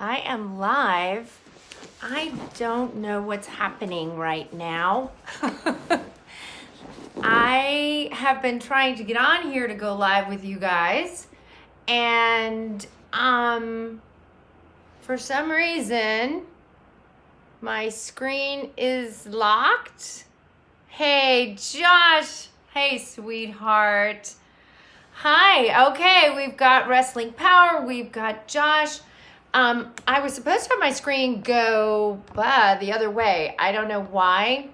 I am live. I don't know what's happening right now. I have been trying to get on here to go live with you guys, and for some reason my screen is locked. Hey Josh, hey sweetheart. Hi. Okay, we've got Wrestling Power, we've got Josh. I was supposed to have my screen go the other way. I don't know why.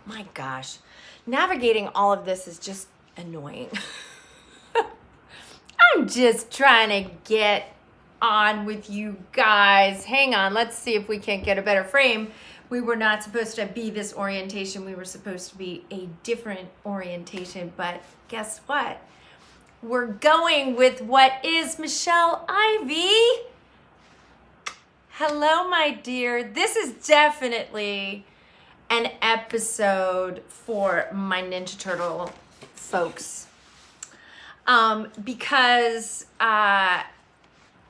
My gosh, navigating all of this is just annoying. I'm just trying to get on with you guys. Hang on, let's see if we can't get a better frame. We were not supposed to be this orientation. We were supposed to be a different orientation, but guess what? We're going with what is Michelle Ivy. Hello, my dear. This is definitely an episode for my Ninja Turtle folks. Because,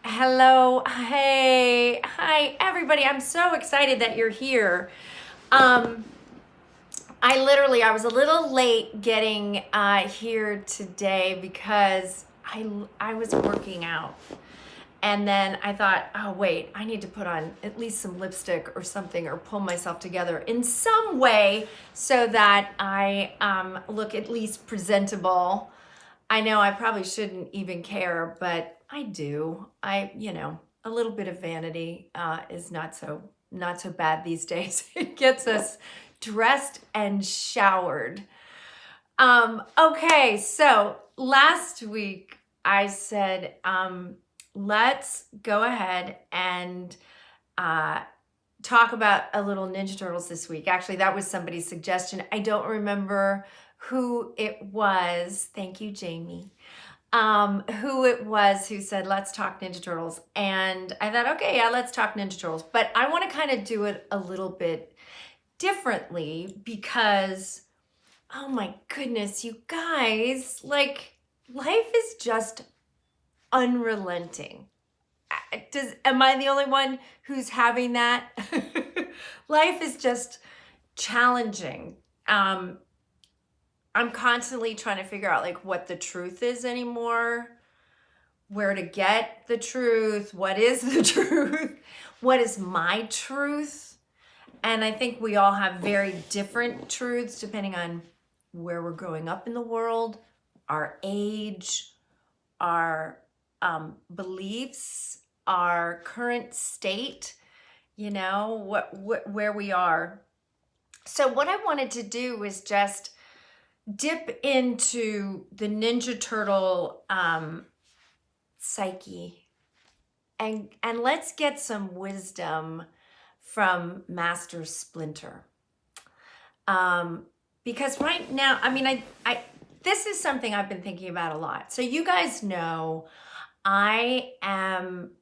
hello, hey, hi, everybody. I'm so excited that you're here. I was a little late getting here today because I was working out. And then I thought, oh, wait, I need to put on at least some lipstick or something or pull myself together in some way so that I look at least presentable. I know I probably shouldn't even care, but I do. A little bit of vanity is not so bad these days. It gets us dressed and showered. Okay, so last week I said, let's go ahead and talk about a little Ninja Turtles this week. Actually, that was somebody's suggestion. I don't remember who it was. Thank you, Jamie. Who it was who said, let's talk Ninja Turtles. And I thought, okay, yeah, let's talk Ninja Turtles. But I want to kind of do it a little bit differently because, oh my goodness, you guys, like, life is just unrelenting. Am I the only one who's having that? Life is just challenging. I'm constantly trying to figure out like what the truth is anymore, where to get the truth, what is the truth, what is my truth. And I think we all have very different truths depending on where we're growing up in the world, our age, our beliefs, our current state, where we are. So what I wanted to do was just dip into the Ninja Turtle psyche and let's get some wisdom from Master Splinter. Because right now, I this is something I've been thinking about a lot. So you guys know I am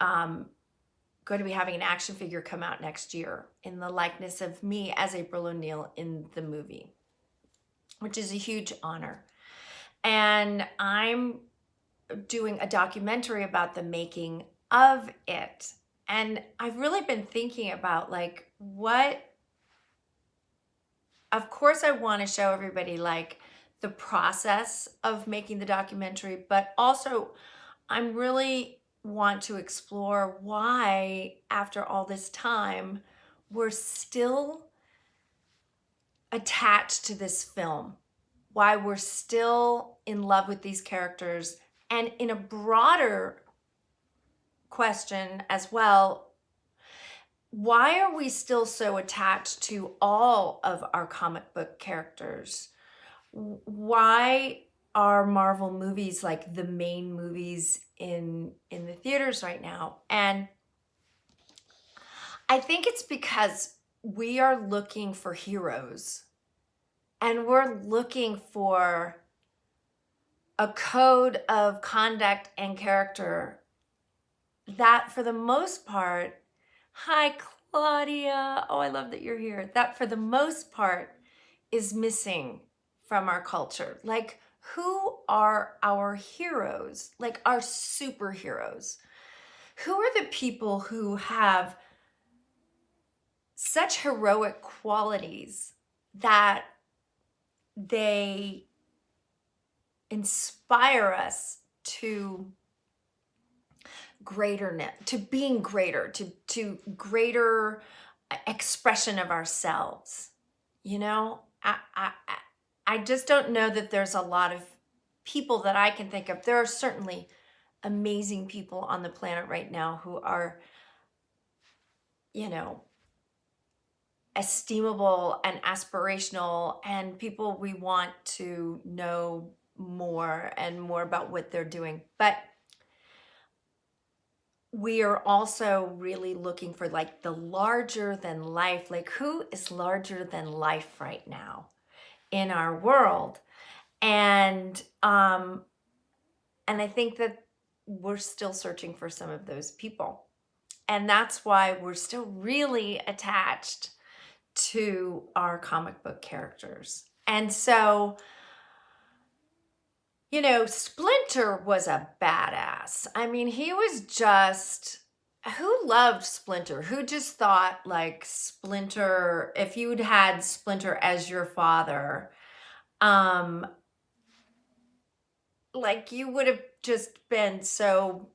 going to be having an action figure come out next year in the likeness of me as April O'Neil in the movie, which is a huge honor. And I'm doing a documentary about the making of it. And I've really been thinking about like of course I want to show everybody like the process of making the documentary, but also I'm really want to explore why after all this time we're still attached to this film, why we're still in love with these characters, and in a broader question as well, why are we still so attached to all of our comic book characters? Why are Marvel movies like the main movies in the theaters right now? And I think it's because we are looking for heroes and we're looking for a code of conduct and character that for the most part, hi Claudia, oh I love that you're here, that for the most part is missing from our culture. Like, who are our heroes? Like our superheroes? who are the people who have such heroic qualities that they inspire us to greaterness, to being greater, to greater expression of ourselves. You know, I just don't know that there's a lot of people that I can think of. There are certainly amazing people on the planet right now who are, you know, estimable and aspirational, and people we want to know more and more about what they're doing. But we are also really looking for like the larger than life, like who is larger than life right now in our world. And I think that we're still searching for some of those people. And that's why we're still really attached to our comic book characters. And so, you know, Splinter was a badass. I mean, he was just, who loved Splinter? Who just thought like Splinter, if you'd had Splinter as your father, like you would have just been so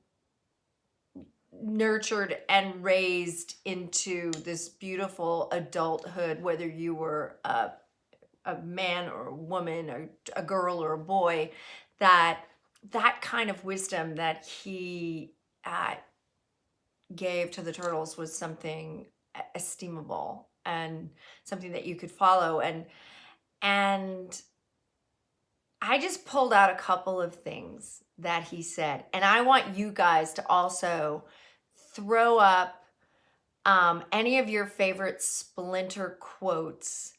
nurtured and raised into this beautiful adulthood, whether you were a man or a woman or a girl or a boy, that kind of wisdom that he gave to the turtles was something estimable and something that you could follow. And I just pulled out a couple of things that he said, and I want you guys to also throw up any of your favorite Splinter quotes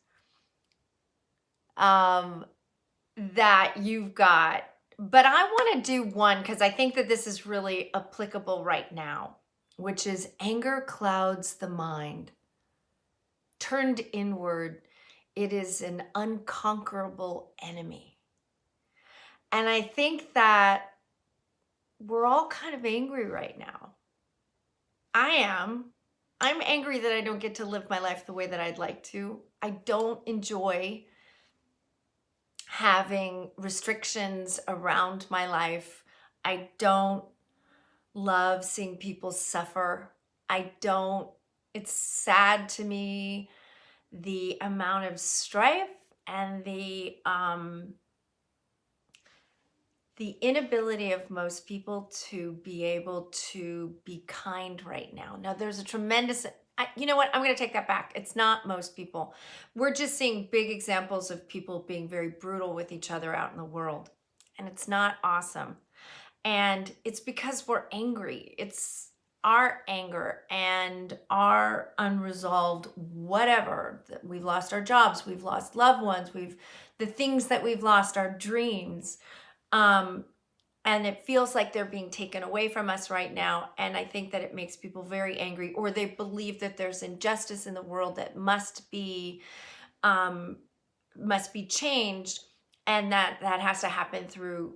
that you've got. But I want to do one because I think that this is really applicable right now, which is anger clouds the mind. Turned inward, it is an unconquerable enemy. And I think that we're all kind of angry right now. I am. I'm angry that I don't get to live my life the way that I'd like to. I don't enjoy having restrictions around my life. I don't love seeing people suffer. It's sad to me, the amount of strife and the inability of most people to be able to be kind right now. Now, there's a tremendous, you know what? I'm going to take that back. It's not most people. We're just seeing big examples of people being very brutal with each other out in the world. And it's not awesome. And it's because we're angry. It's our anger and our unresolved whatever. We've lost our jobs. We've lost loved ones. The things that we've lost, our dreams. And it feels like they're being taken away from us right now. And I think that it makes people very angry, or they believe that there's injustice in the world that must be changed, and that has to happen through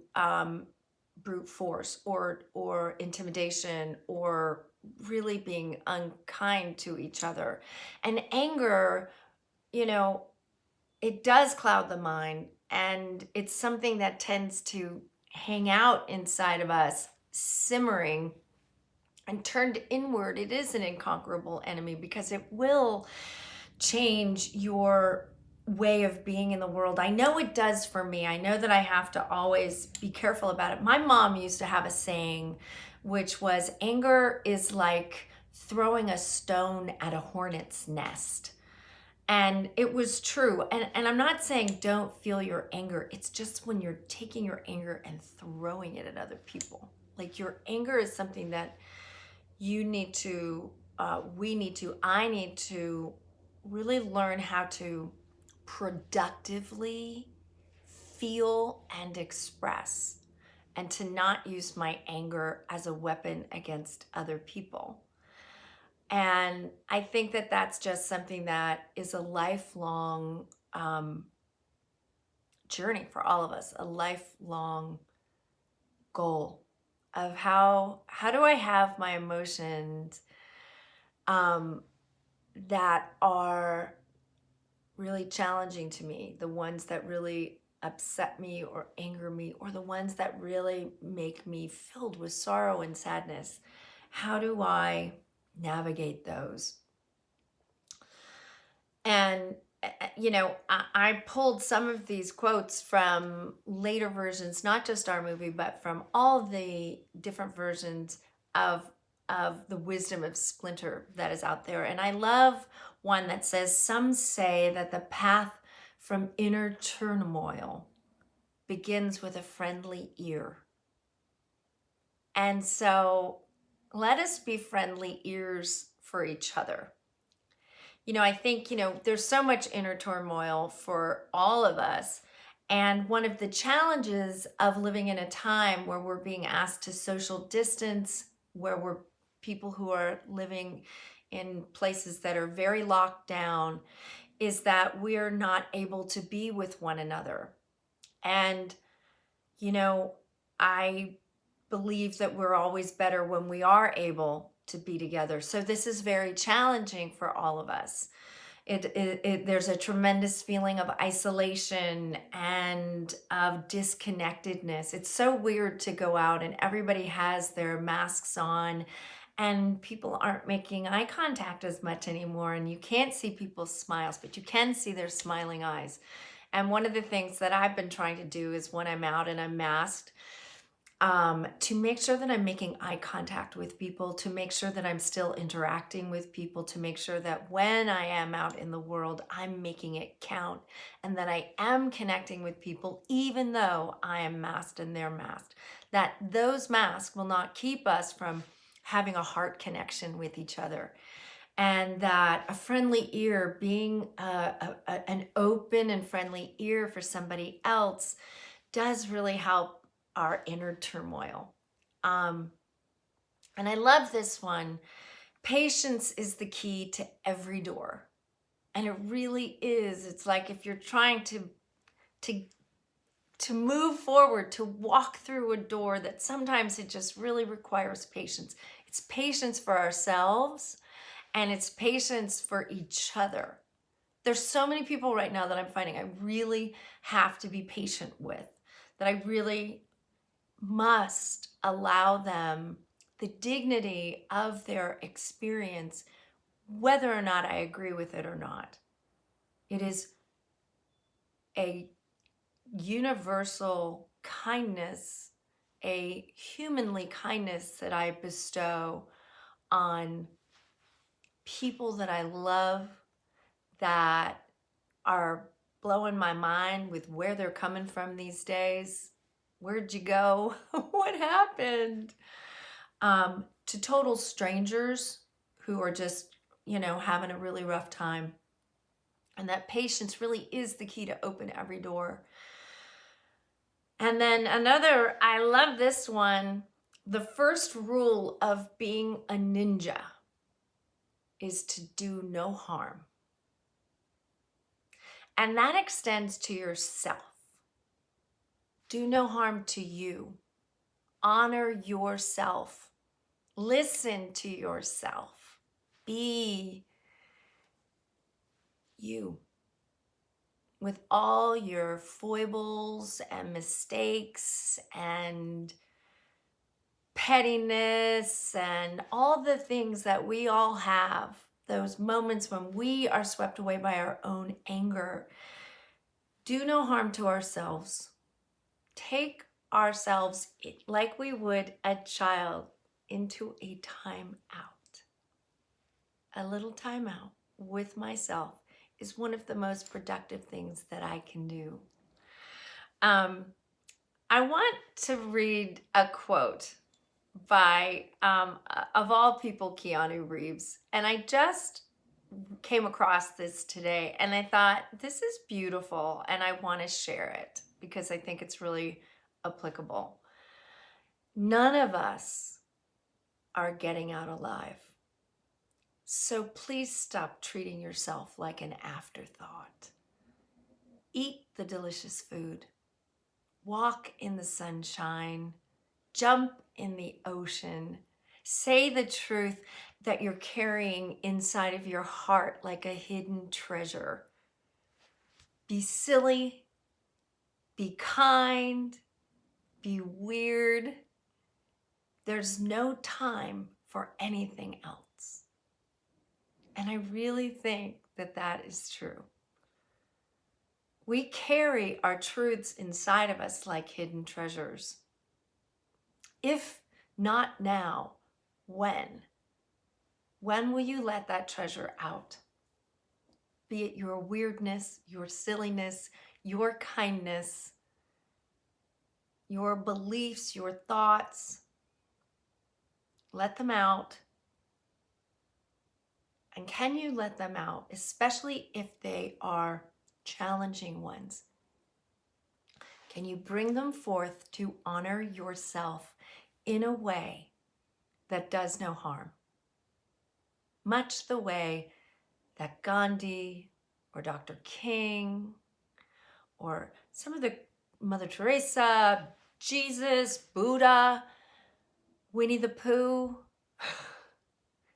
brute force or intimidation or really being unkind to each other. And anger, you know, it does cloud the mind, and it's something that tends to hang out inside of us, simmering, and turned inward. It is an inconquerable enemy because it will change your way of being in the world. I know it does for me. I know that I have to always be careful about it. My mom used to have a saying, which was, anger is like throwing a stone at a hornet's nest. And it was true. And I'm not saying don't feel your anger. It's just when you're taking your anger and throwing it at other people. Like, your anger is something that you need to, I need to really learn how to productively feel and express, and to not use my anger as a weapon against other people. And I think that that's just something that is a lifelong journey for all of us, a lifelong goal. of how do I have my emotions that are really challenging to me, the ones that really upset me or anger me, or the ones that really make me filled with sorrow and sadness. How do I navigate those? And, I pulled some of these quotes from later versions, not just our movie, but from all the different versions of the wisdom of Splinter that is out there. And I love one that says, "Some say that the path from inner turmoil begins with a friendly ear." And so let us be friendly ears for each other. I think, there's so much inner turmoil for all of us. And one of the challenges of living in a time where we're being asked to social distance, where we're people who are living in places that are very locked down, is that we're not able to be with one another. And, I believe that we're always better when we are able to be together. So this is very challenging for all of us. There's a tremendous feeling of isolation and of disconnectedness. It's so weird to go out and everybody has their masks on and people aren't making eye contact as much anymore, and you can't see people's smiles, but you can see their smiling eyes. And one of the things that I've been trying to do is when I'm out and I'm masked, to make sure that I'm making eye contact with people, to make sure that I'm still interacting with people, to make sure that when I am out in the world, I'm making it count and that I am connecting with people, even though I am masked and they're masked. That those masks will not keep us from having a heart connection with each other. And that a friendly ear, being an open and friendly ear for somebody else, does really help our inner turmoil. And I love this one. Patience is the key to every door. And it really is. It's like if you're trying to move forward, to walk through a door, that sometimes it just really requires patience. It's patience for ourselves and it's patience for each other. There's so many people right now that I'm finding I really have to be patient with, that I really must allow them the dignity of their experience, whether or not I agree with it or not. It is a universal kindness, a humanly kindness that I bestow on people that I love, that are blowing my mind with where they're coming from these days. Where'd you go? What happened? To total strangers who are just, having a really rough time. And that patience really is the key to open every door. And then another, I love this one. The first rule of being a ninja is to do no harm. And that extends to yourself. Do no harm to you. Honor yourself. Listen to yourself. Be you with all your foibles and mistakes and pettiness and all the things that we all have, those moments when we are swept away by our own anger. Do no harm to ourselves. Take ourselves, like we would a child, into a time out. A little time out with myself is one of the most productive things that I can do. I want to read a quote by, of all people, Keanu Reeves. And I just came across this today and I thought, this is beautiful and I want to share it because I think it's really applicable. None of us are getting out alive. So please stop treating yourself like an afterthought. Eat the delicious food. Walk in the sunshine. Jump in the ocean. Say the truth that you're carrying inside of your heart like a hidden treasure. Be silly, be kind, be weird. There's no time for anything else. And I really think that that is true. We carry our truths inside of us like hidden treasures. If not now, when? When will you let that treasure out? Be it your weirdness, your silliness, your kindness, your beliefs, your thoughts. Let them out. And can you let them out, especially if they are challenging ones? Can you bring them forth to honor yourself in a way that does no harm? Much the way that Gandhi or Dr. King or some of the Mother Teresa, Jesus, Buddha, Winnie the Pooh,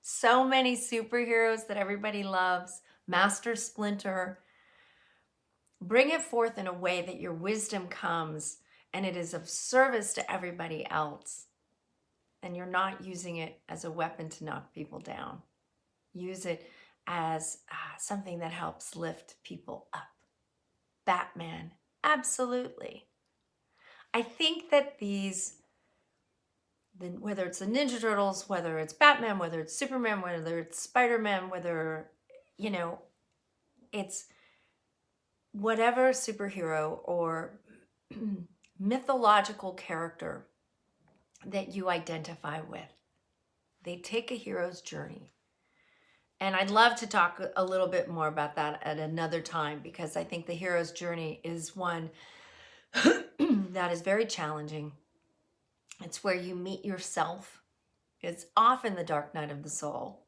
so many superheroes that everybody loves, Master Splinter. Bring it forth in a way that your wisdom comes and it is of service to everybody else. And you're not using it as a weapon to knock people down. Use it as something that helps lift people up. Batman, absolutely. I think that whether it's the Ninja Turtles, whether it's Batman, whether it's Superman, whether it's Spider-Man, whether, it's whatever superhero or mythological character that you identify with, they take a hero's journey. And I'd love to talk a little bit more about that at another time, because I think the hero's journey is one that is very challenging. It's where you meet yourself. It's often the dark night of the soul,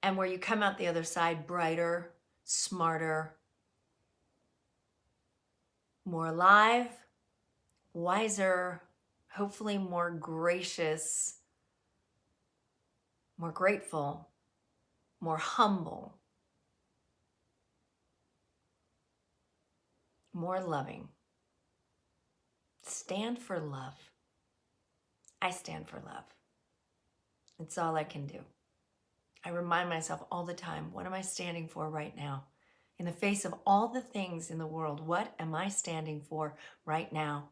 and where you come out the other side brighter, smarter, more alive, wiser, hopefully more gracious, more grateful, more humble, more loving. Stand for love. I stand for love. It's all I can do. I remind myself all the time, what am I standing for right now? In the face of all the things in the world, what am I standing for right now?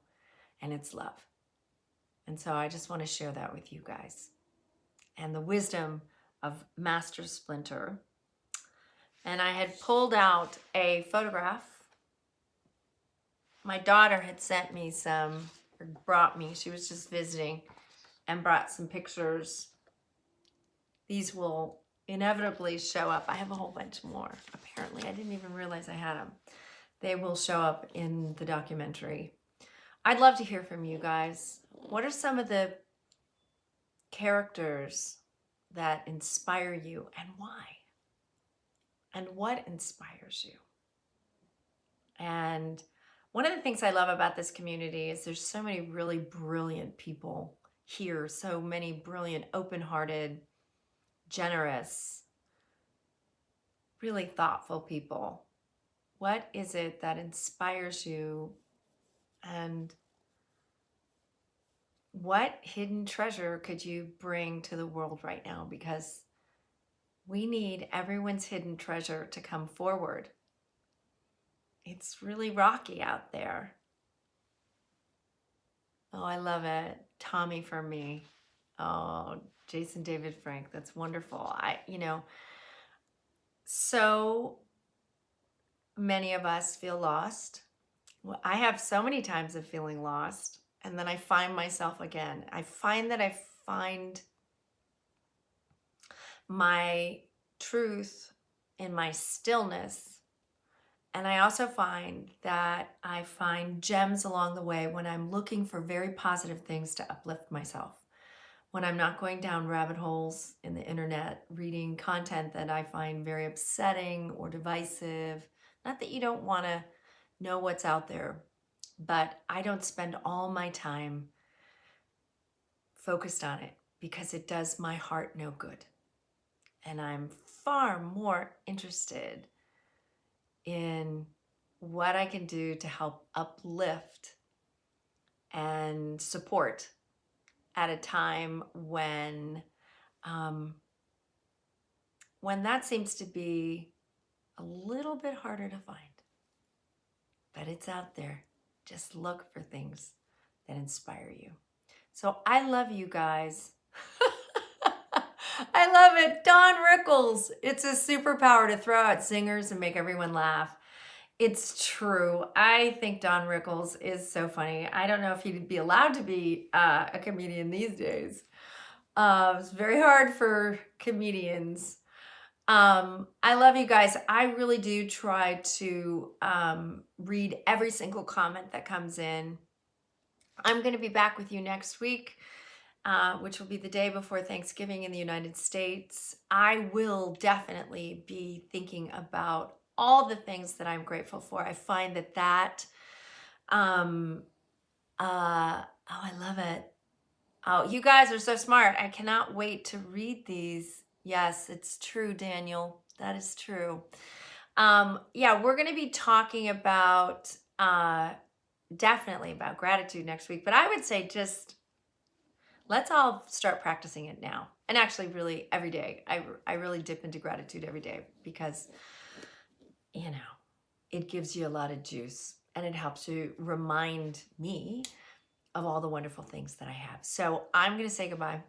And it's love. And so I just want to share that with you guys. And the wisdom of Master Splinter. And I had pulled out a photograph. My daughter had sent me some, or brought me, she was just visiting, and brought some pictures. These will inevitably show up. I have a whole bunch more, apparently. I didn't even realize I had them. They will show up in the documentary. I'd love to hear from you guys. What are some of the characters that inspire you, and why? And what inspires you? And one of the things I love about this community is there's so many really brilliant people here, so many brilliant, open-hearted, generous, really thoughtful people. What is it that inspires you, and what hidden treasure could you bring to the world right now? Because we need everyone's hidden treasure to come forward. It's really rocky out there. Oh, I love it. Tommy for me. Oh, Jason David Frank. That's wonderful. So many of us feel lost. Well, I have so many times of feeling lost, and then I find myself again. I find that I find my truth in my stillness. And I also find that I find gems along the way when I'm looking for very positive things to uplift myself. When I'm not going down rabbit holes in the internet, reading content that I find very upsetting or divisive. Not that you don't want to know what's out there, but I don't spend all my time focused on it because it does my heart no good. And I'm far more interested in what I can do to help uplift and support at a time when that seems to be a little bit harder to find. But it's out there. Just look for things that inspire you. So I love you guys. I love it. Don Rickles. It's a superpower to throw out zingers and make everyone laugh. It's true. I think Don Rickles is so funny. I don't know if he'd be allowed to be a comedian these days. It's very hard for comedians. I love you guys. I really do try to read every single comment that comes in. I'm going to be back with you next week, which will be the day before Thanksgiving in the United States. I will definitely be thinking about all the things that I'm grateful for. I find that oh, I love it. Oh, you guys are so smart. I cannot wait to read these. Yes, it's true, Daniel. That is true. Yeah, we're going to be talking about definitely about gratitude next week, but I would say just let's all start practicing it now. And actually really every day. I really dip into gratitude every day because, you know, it gives you a lot of juice and it helps you remind me of all the wonderful things that I have. So I'm going to say goodbye.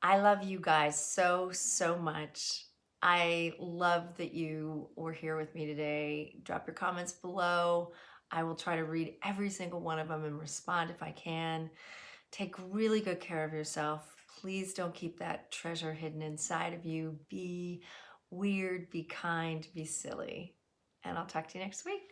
I love you guys so, so much. I love that you were here with me today. Drop your comments below. I will try to read every single one of them and respond if I can. Take really good care of yourself. Please don't keep that treasure hidden inside of you. Be weird, be kind, be silly. And I'll talk to you next week.